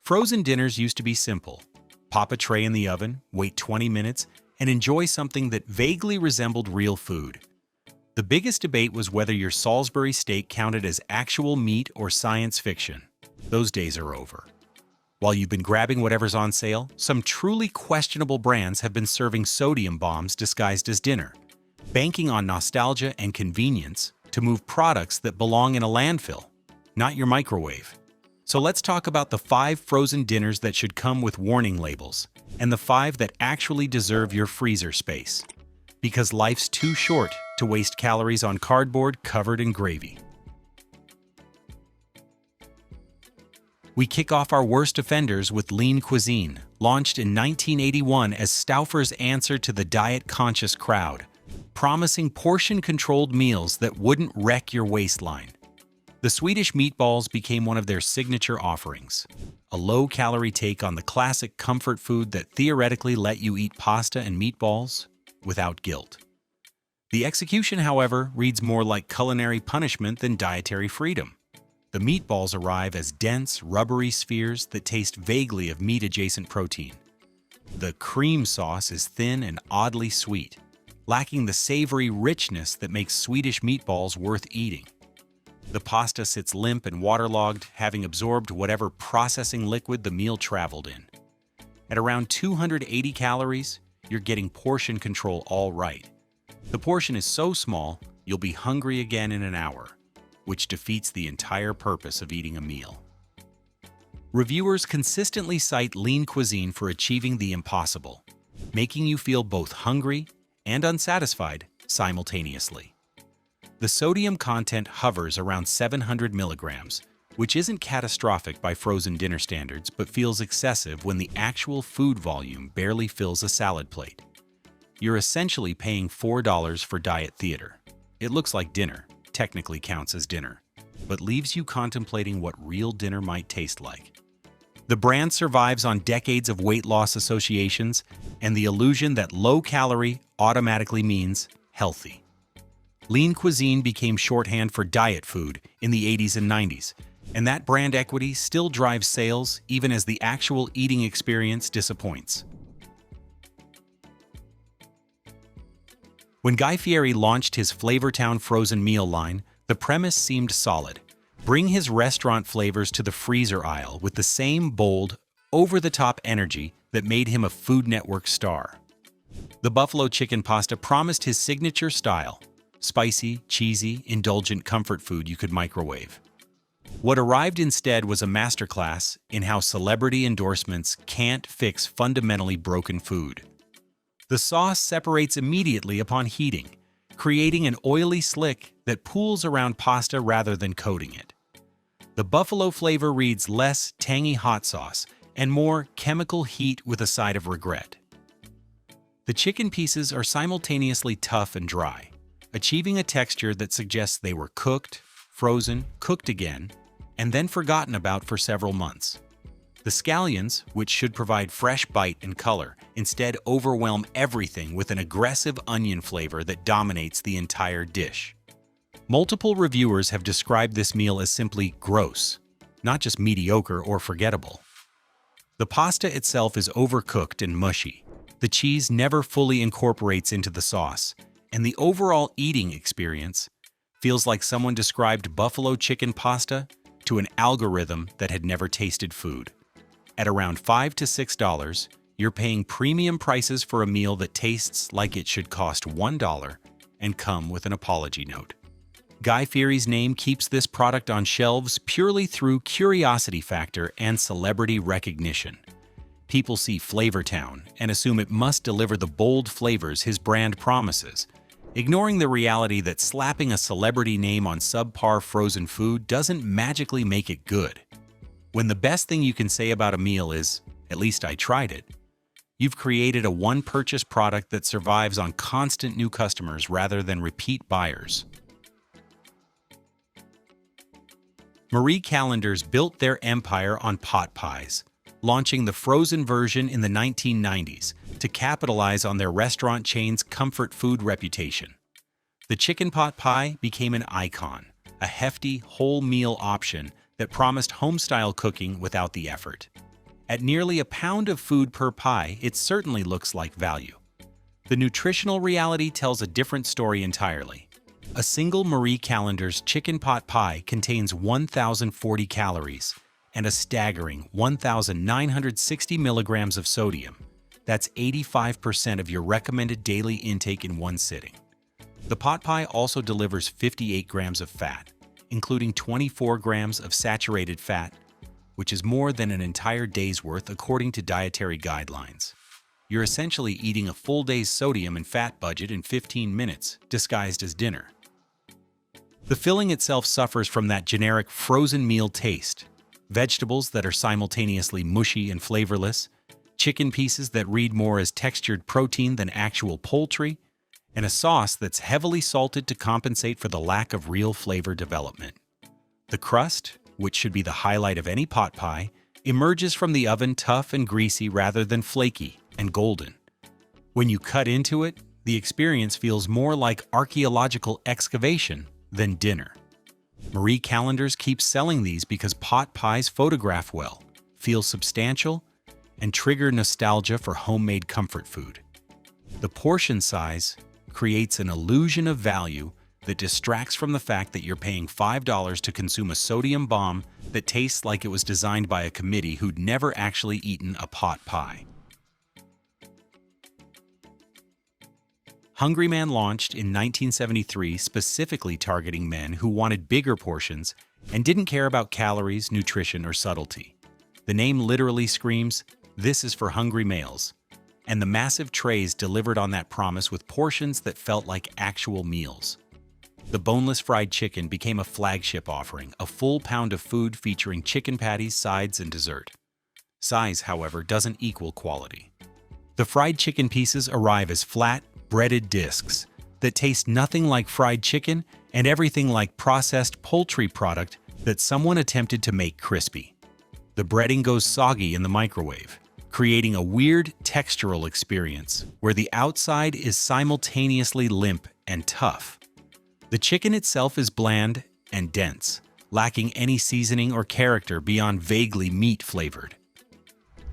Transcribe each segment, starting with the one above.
Frozen dinners used to be simple. Pop a tray in the oven, wait 20 minutes, and enjoy something that vaguely resembled real food. The biggest debate was whether your Salisbury steak counted as actual meat or science fiction. Those days are over. While you've been grabbing whatever's on sale, some truly questionable brands have been serving sodium bombs disguised as dinner, banking on nostalgia and convenience to move products that belong in a landfill, not your microwave. So let's talk about the 5 frozen dinners that should come with warning labels, and the 5 that actually deserve your freezer space. Because life's too short to waste calories on cardboard covered in gravy. We kick off our worst offenders with lean cuisine, launched in 1981 as Stauffer's answer to the diet-conscious crowd, promising portion-controlled meals that wouldn't wreck your waistline. The Swedish meatballs became one of their signature offerings, a low-calorie take on the classic comfort food that theoretically let you eat pasta and meatballs without guilt. The execution, however, reads more like culinary punishment than dietary freedom. The meatballs arrive as dense, rubbery spheres that taste vaguely of meat-adjacent protein. The cream sauce is thin and oddly sweet, lacking the savory richness that makes Swedish meatballs worth eating. The pasta sits limp and waterlogged, having absorbed whatever processing liquid the meal traveled in. At around 280 calories, you're getting portion control all right. The portion is so small, you'll be hungry again in an hour, which defeats the entire purpose of eating a meal. Reviewers consistently cite lean cuisine for achieving the impossible, making you feel both hungry and unsatisfied simultaneously. The sodium content hovers around 700 milligrams, which isn't catastrophic by frozen dinner standards but feels excessive when the actual food volume barely fills a salad plate. You're essentially paying $4 for diet theater. It looks like dinner, technically counts as dinner, but leaves you contemplating what real dinner might taste like. The brand survives on decades of weight loss associations and the illusion that low-calorie automatically means healthy. Lean cuisine became shorthand for diet food in the 80s and 90s, and that brand equity still drives sales even as the actual eating experience disappoints. When Guy Fieri launched his Flavortown frozen meal line, the premise seemed solid. Bring his restaurant flavors to the freezer aisle with the same bold, over-the-top energy that made him a Food Network star. The buffalo chicken pasta promised his signature style, spicy, cheesy, indulgent comfort food you could microwave. What arrived instead was a masterclass in how celebrity endorsements can't fix fundamentally broken food. The sauce separates immediately upon heating, creating an oily slick that pools around pasta rather than coating it. The buffalo flavor reads less tangy hot sauce and more chemical heat with a side of regret. The chicken pieces are simultaneously tough and dry, achieving a texture that suggests they were cooked, frozen, cooked again, and then forgotten about for several months. The scallions, which should provide fresh bite and color, instead overwhelm everything with an aggressive onion flavor that dominates the entire dish. Multiple reviewers have described this meal as simply gross, not just mediocre or forgettable. The pasta itself is overcooked and mushy. The cheese never fully incorporates into the sauce, and the overall eating experience feels like someone described buffalo chicken pasta to an algorithm that had never tasted food. At around $5 to $6, you're paying premium prices for a meal that tastes like it should cost $1 and come with an apology note. Guy Fieri's name keeps this product on shelves purely through curiosity factor and celebrity recognition. People see Flavortown and assume it must deliver the bold flavors his brand promises, ignoring the reality that slapping a celebrity name on subpar frozen food doesn't magically make it good. When the best thing you can say about a meal is, "At least I tried it," you've created a one-purchase product that survives on constant new customers rather than repeat buyers. Marie Callender's built their empire on pot pies, launching the frozen version in the 1990s to capitalize on their restaurant chain's comfort food reputation. The chicken pot pie became an icon, a hefty, whole meal option that promised home-style cooking without the effort. At nearly a pound of food per pie, it certainly looks like value. The nutritional reality tells a different story entirely. A single Marie Callender's chicken pot pie contains 1,040 calories and a staggering 1,960 milligrams of sodium. That's 85% of your recommended daily intake in one sitting. The pot pie also delivers 58 grams of fat, including 24 grams of saturated fat, which is more than an entire day's worth according to dietary guidelines. You're essentially eating a full day's sodium and fat budget in 15 minutes, disguised as dinner. The filling itself suffers from that generic frozen meal taste. Vegetables that are simultaneously mushy and flavorless, chicken pieces that read more as textured protein than actual poultry, and a sauce that's heavily salted to compensate for the lack of real flavor development. The crust, which should be the highlight of any pot pie, emerges from the oven tough and greasy rather than flaky and golden. When you cut into it, the experience feels more like archaeological excavation than dinner. Marie Callender's keeps selling these because pot pies photograph well, feel substantial, and trigger nostalgia for homemade comfort food. The portion size creates an illusion of value that distracts from the fact that you're paying $5 to consume a sodium bomb that tastes like it was designed by a committee who'd never actually eaten a pot pie. Hungry Man launched in 1973 specifically targeting men who wanted bigger portions and didn't care about calories, nutrition, or subtlety. The name literally screams, "This is for hungry males," and the massive trays delivered on that promise with portions that felt like actual meals. The boneless fried chicken became a flagship offering, a full pound of food featuring chicken patties, sides, and dessert. Size, however, doesn't equal quality. The fried chicken pieces arrive as flat, breaded discs that taste nothing like fried chicken and everything like processed poultry product that someone attempted to make crispy. The breading goes soggy in the microwave, creating a weird textural experience where the outside is simultaneously limp and tough. The chicken itself is bland and dense, lacking any seasoning or character beyond vaguely meat-flavored.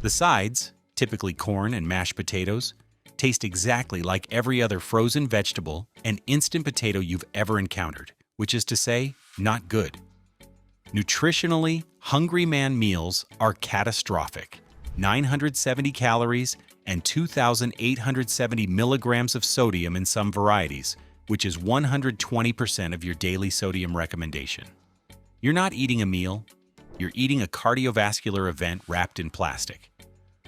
The sides, typically corn and mashed potatoes, taste exactly like every other frozen vegetable and instant potato you've ever encountered, which is to say, not good. Nutritionally, Hungry Man meals are catastrophic. 970 calories and 2,870 milligrams of sodium in some varieties, which is 120% of your daily sodium recommendation. You're not eating a meal, you're eating a cardiovascular event wrapped in plastic.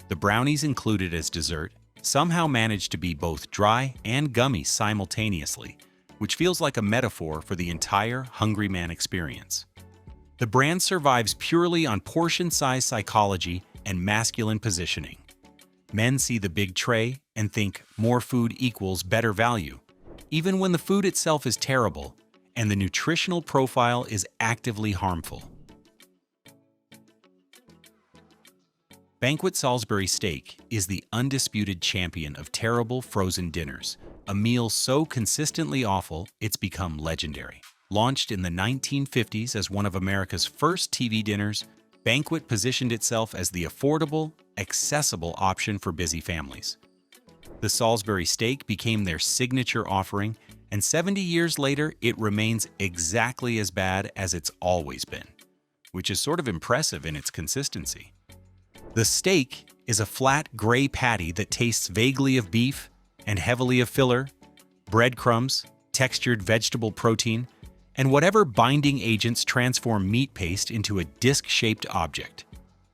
The brownies included as dessert somehow manage to be both dry and gummy simultaneously, which feels like a metaphor for the entire Hungry Man experience. The brand survives purely on portion size psychology and masculine positioning. Men see the big tray and think more food equals better value, even when the food itself is terrible and the nutritional profile is actively harmful. Banquet Salisbury steak is the undisputed champion of terrible frozen dinners, a meal so consistently awful it's become legendary. Launched in the 1950s as one of America's first TV dinners, Banquet positioned itself as the affordable, accessible option for busy families. The Salisbury steak became their signature offering, and 70 years later, it remains exactly as bad as it's always been, which is sort of impressive in its consistency. The steak is a flat gray patty that tastes vaguely of beef and heavily of filler, breadcrumbs, textured vegetable protein, and whatever binding agents transform meat paste into a disc-shaped object.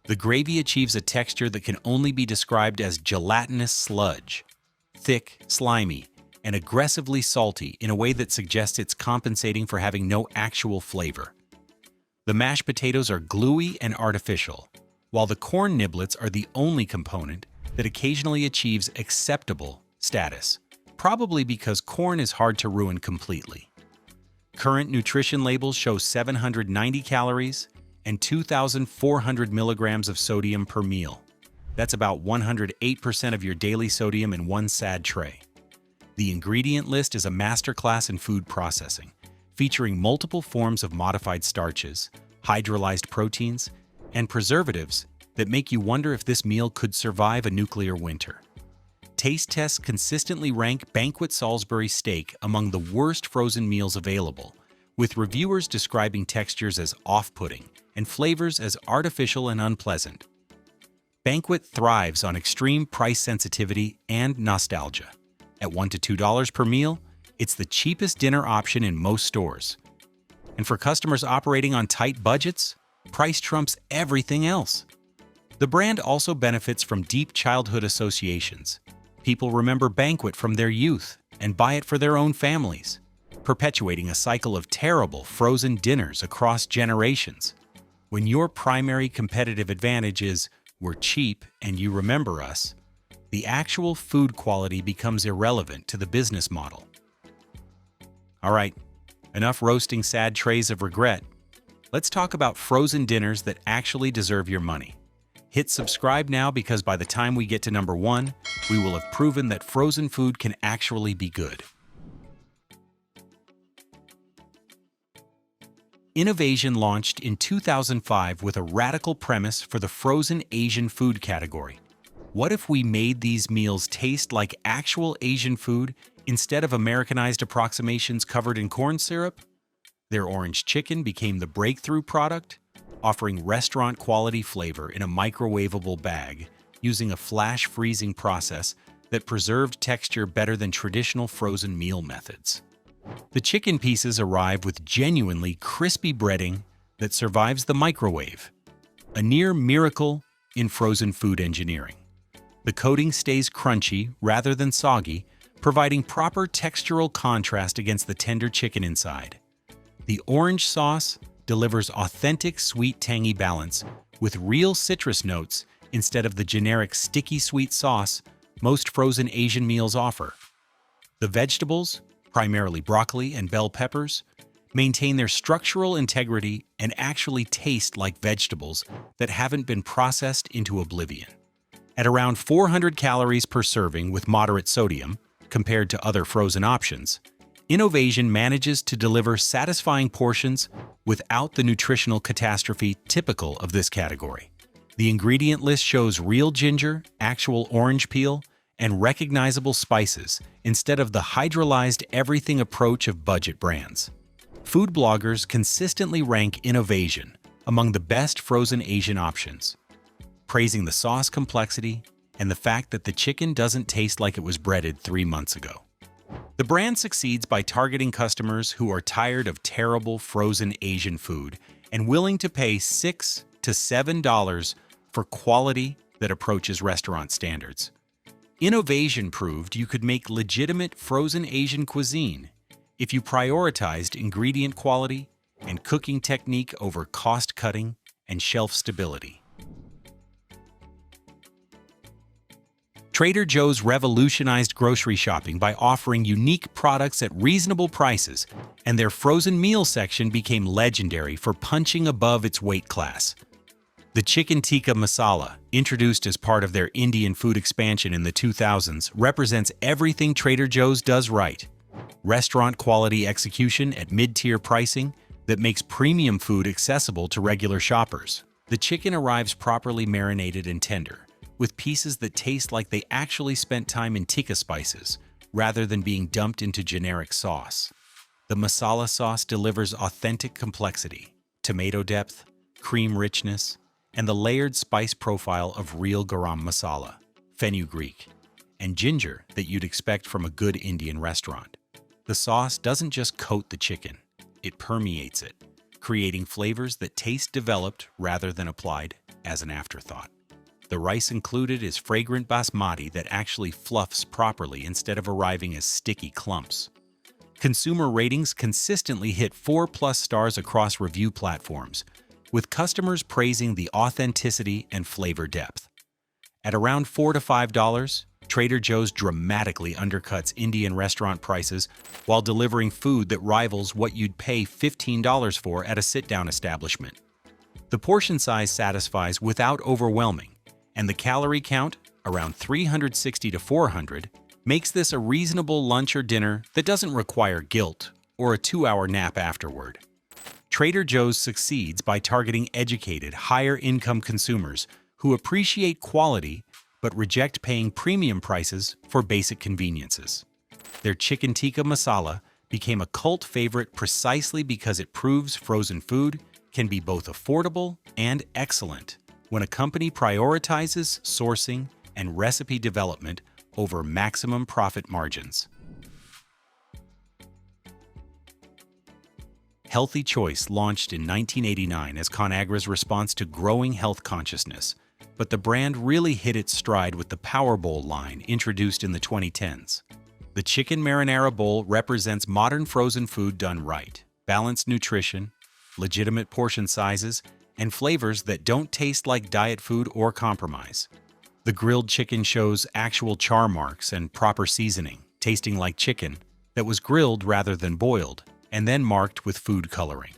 The gravy achieves a texture that can only be described as gelatinous sludge, thick, slimy, and aggressively salty in a way that suggests it's compensating for having no actual flavor. The mashed potatoes are gluey and artificial, while the corn niblets are the only component that occasionally achieves acceptable status, probably because corn is hard to ruin completely. Current nutrition labels show 790 calories and 2,400 milligrams of sodium per meal. That's about 108% of your daily sodium in one sad tray. The ingredient list is a masterclass in food processing, featuring multiple forms of modified starches, hydrolyzed proteins, and preservatives that make you wonder if this meal could survive a nuclear winter. Taste tests consistently rank Banquet Salisbury steak among the worst frozen meals available, with reviewers describing textures as off-putting and flavors as artificial and unpleasant. Banquet thrives on extreme price sensitivity and nostalgia. At $1 to $2 per meal, it's the cheapest dinner option in most stores. And for customers operating on tight budgets, price trumps everything else. The brand also benefits from deep childhood associations. People remember Banquet from their youth and buy it for their own families, perpetuating a cycle of terrible frozen dinners across generations. When your primary competitive advantage is "we're cheap and you remember us," the actual food quality becomes irrelevant to the business model. All right, enough roasting sad trays of regret. Let's talk about frozen dinners that actually deserve your money. Hit subscribe now because by the time we get to number 1, we will have proven that frozen food can actually be good. Innovation launched in 2005 with a radical premise for the frozen Asian food category. What if we made these meals taste like actual Asian food instead of Americanized approximations covered in corn syrup? Their orange chicken became the breakthrough product, offering restaurant-quality flavor in a microwavable bag using a flash freezing process that preserved texture better than traditional frozen meal methods. The chicken pieces arrive with genuinely crispy breading that survives the microwave, a near miracle in frozen food engineering. The coating stays crunchy rather than soggy, providing proper textural contrast against the tender chicken inside. The orange sauce delivers authentic sweet-tangy balance with real citrus notes instead of the generic sticky sweet sauce most frozen Asian meals offer. The vegetables, primarily broccoli and bell peppers, maintain their structural integrity and actually taste like vegetables that haven't been processed into oblivion. At around 400 calories per serving with moderate sodium, compared to other frozen options, Innovation manages to deliver satisfying portions without the nutritional catastrophe typical of this category. The ingredient list shows real ginger, actual orange peel, and recognizable spices instead of the hydrolyzed everything approach of budget brands. Food bloggers consistently rank Innovation among the best frozen Asian options, praising the sauce complexity and the fact that the chicken doesn't taste like it was breaded 3 months ago. The brand succeeds by targeting customers who are tired of terrible frozen Asian food and willing to pay $6 to $7 for quality that approaches restaurant standards. Innovation proved you could make legitimate frozen Asian cuisine if you prioritized ingredient quality and cooking technique over cost-cutting and shelf stability. Trader Joe's revolutionized grocery shopping by offering unique products at reasonable prices, and their frozen meal section became legendary for punching above its weight class. The chicken tikka masala, introduced as part of their Indian food expansion in the 2000s, represents everything Trader Joe's does right. Restaurant-quality execution at mid-tier pricing that makes premium food accessible to regular shoppers. The chicken arrives properly marinated and tender, with pieces that taste like they actually spent time in tikka spices, rather than being dumped into generic sauce. The masala sauce delivers authentic complexity, tomato depth, cream richness, and the layered spice profile of real garam masala, fenugreek, and ginger that you'd expect from a good Indian restaurant. The sauce doesn't just coat the chicken, it permeates it, creating flavors that taste developed rather than applied as an afterthought. The rice included is fragrant basmati that actually fluffs properly instead of arriving as sticky clumps. Consumer ratings consistently hit 4+ stars across review platforms, with customers praising the authenticity and flavor depth. At around $4 to $5, Trader Joe's dramatically undercuts Indian restaurant prices while delivering food that rivals what you'd pay $15 for at a sit-down establishment. The portion size satisfies without overwhelming, and the calorie count, around 360 to 400, makes this a reasonable lunch or dinner that doesn't require guilt or a 2-hour nap afterward. Trader Joe's succeeds by targeting educated, higher-income consumers who appreciate quality but reject paying premium prices for basic conveniences. Their chicken tikka masala became a cult favorite precisely because it proves frozen food can be both affordable and excellent when a company prioritizes sourcing and recipe development over maximum profit margins. Healthy Choice launched in 1989 as ConAgra's response to growing health consciousness, but the brand really hit its stride with the Power Bowl line introduced in the 2010s. The chicken marinara bowl represents modern frozen food done right, balanced nutrition, legitimate portion sizes, and flavors that don't taste like diet food or compromise. The grilled chicken shows actual char marks and proper seasoning, tasting like chicken that was grilled rather than boiled, and then marked with food coloring.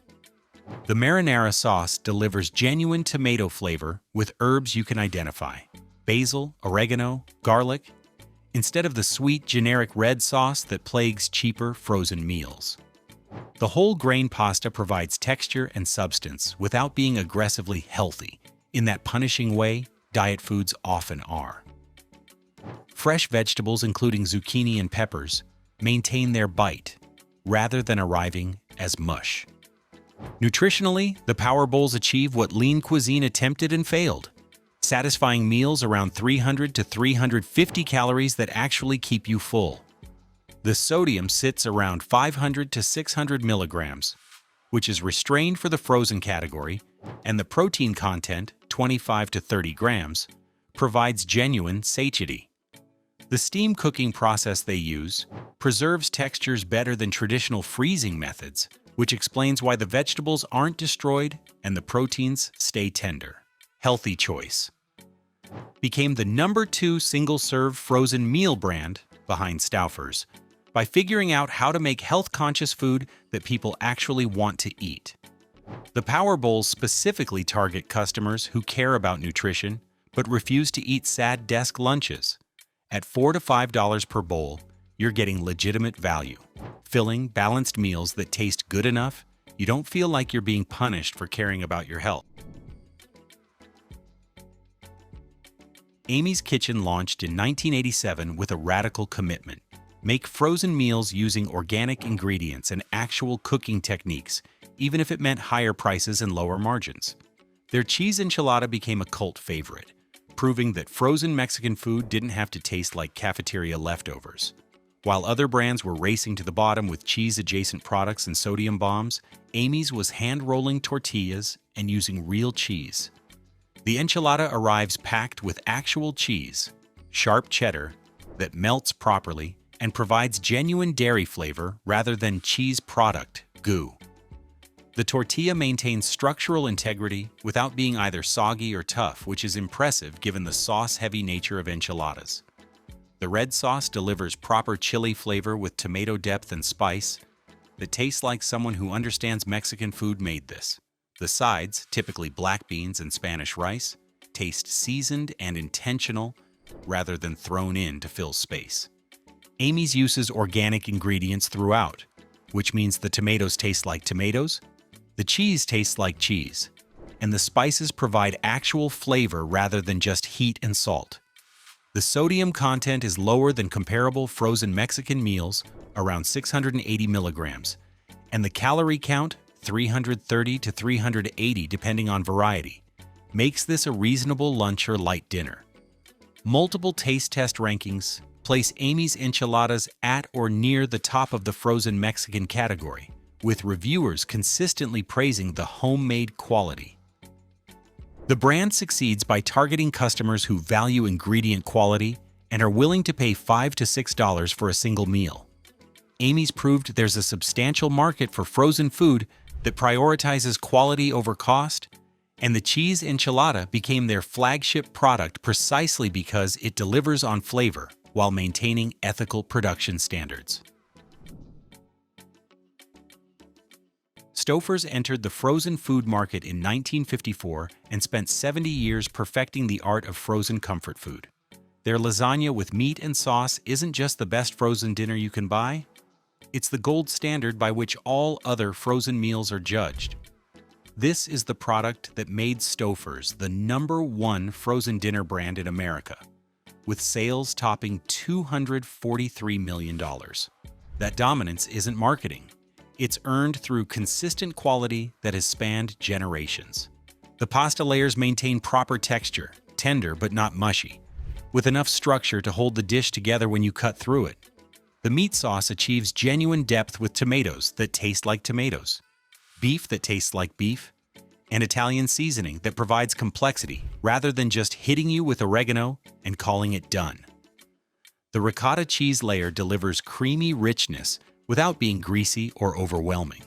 The marinara sauce delivers genuine tomato flavor with herbs you can identify: basil, oregano, garlic, instead of the sweet, generic red sauce that plagues cheaper frozen meals. The whole grain pasta provides texture and substance without being aggressively healthy, in that punishing way diet foods often are. Fresh vegetables, including zucchini and peppers, maintain their bite, rather than arriving as mush. Nutritionally, the Power Bowls achieve what lean cuisine attempted and failed: satisfying meals around 300 to 350 calories that actually keep you full. The sodium sits around 500 to 600 milligrams, which is restrained for the frozen category, and the protein content, 25 to 30 grams, provides genuine satiety. The steam cooking process they use preserves textures better than traditional freezing methods, which explains why the vegetables aren't destroyed and the proteins stay tender. Healthy Choice became the #2 single-serve frozen meal brand behind Stouffer's by figuring out how to make health-conscious food that people actually want to eat. The Power Bowls specifically target customers who care about nutrition but refuse to eat sad desk lunches. At $4 to $5 per bowl, you're getting legitimate value, filling, balanced meals that taste good enough you don't feel like you're being punished for caring about your health. Amy's Kitchen launched in 1987 with a radical commitment: make frozen meals using organic ingredients and actual cooking techniques, even if it meant higher prices and lower margins. Their cheese enchilada became a cult favorite, proving that frozen Mexican food didn't have to taste like cafeteria leftovers. While other brands were racing to the bottom with cheese-adjacent products and sodium bombs, Amy's was hand-rolling tortillas and using real cheese. The enchilada arrives packed with actual cheese, sharp cheddar, that melts properly and provides genuine dairy flavor rather than cheese product goo. The tortilla maintains structural integrity without being either soggy or tough, which is impressive given the sauce-heavy nature of enchiladas. The red sauce delivers proper chili flavor with tomato depth and spice that tastes like someone who understands Mexican food made this. The sides, typically black beans and Spanish rice, taste seasoned and intentional rather than thrown in to fill space. Amy's uses organic ingredients throughout, which means the tomatoes taste like tomatoes, the cheese tastes like cheese, and the spices provide actual flavor rather than just heat and salt. The sodium content is lower than comparable frozen Mexican meals, around 680 milligrams, and the calorie count, 330 to 380 depending on variety, makes this a reasonable lunch or light dinner. Multiple taste test rankings place Amy's enchiladas at or near the top of the frozen Mexican category, with reviewers consistently praising the homemade quality. The brand succeeds by targeting customers who value ingredient quality and are willing to pay $5 to $6 for a single meal. Amy's proved there's a substantial market for frozen food that prioritizes quality over cost, and the cheese enchilada became their flagship product precisely because it delivers on flavor while maintaining ethical production standards. Stouffer's entered the frozen food market in 1954 and spent 70 years perfecting the art of frozen comfort food. Their lasagna with meat and sauce isn't just the best frozen dinner you can buy, it's the gold standard by which all other frozen meals are judged. This is the product that made Stouffer's the #1 frozen dinner brand in America, with sales topping $243 million. That dominance isn't marketing. It's earned through consistent quality that has spanned generations. The pasta layers maintain proper texture, tender but not mushy, with enough structure to hold the dish together when you cut through it. The meat sauce achieves genuine depth with tomatoes that taste like tomatoes, beef that tastes like beef, and Italian seasoning that provides complexity rather than just hitting you with oregano and calling it done. The ricotta cheese layer delivers creamy richness without being greasy or overwhelming.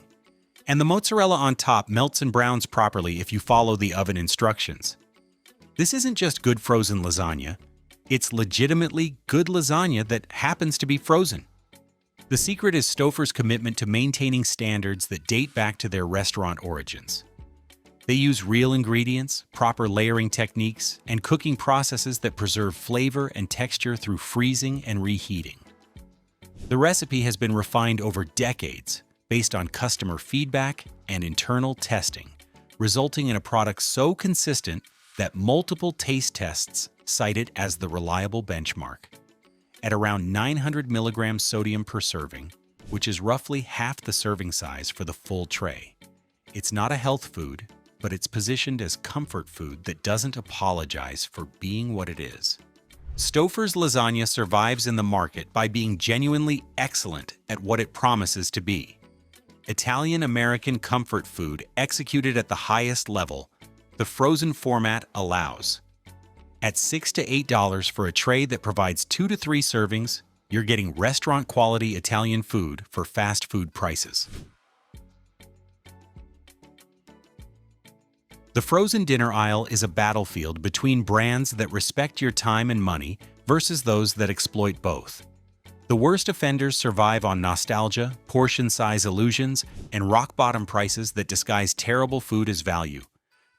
And the mozzarella on top melts and browns properly if you follow the oven instructions. This isn't just good frozen lasagna, it's legitimately good lasagna that happens to be frozen. The secret is Stouffer's commitment to maintaining standards that date back to their restaurant origins. They use real ingredients, proper layering techniques, and cooking processes that preserve flavor and texture through freezing and reheating. The recipe has been refined over decades based on customer feedback and internal testing, resulting in a product so consistent that multiple taste tests cite it as the reliable benchmark. At around 900 milligrams sodium per serving, which is roughly half the serving size for the full tray. It's not a health food, but it's positioned as comfort food that doesn't apologize for being what it is. Stouffer's lasagna survives in the market by being genuinely excellent at what it promises to be. Italian-American comfort food executed at the highest level, the frozen format allows. At $6 to $8 for a tray that provides 2 to 3 servings, you're getting restaurant-quality Italian food for fast food prices. The frozen dinner aisle is a battlefield between brands that respect your time and money versus those that exploit both. The worst offenders survive on nostalgia, portion size illusions, and rock-bottom prices that disguise terrible food as value.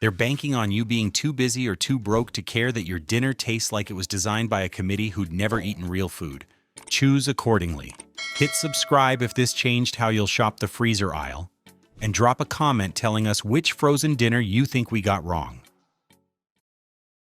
They're banking on you being too busy or too broke to care that your dinner tastes like it was designed by a committee who'd never eaten real food. Choose accordingly. Hit subscribe if this changed how you'll shop the freezer aisle, and drop a comment telling us which frozen dinner you think we got wrong.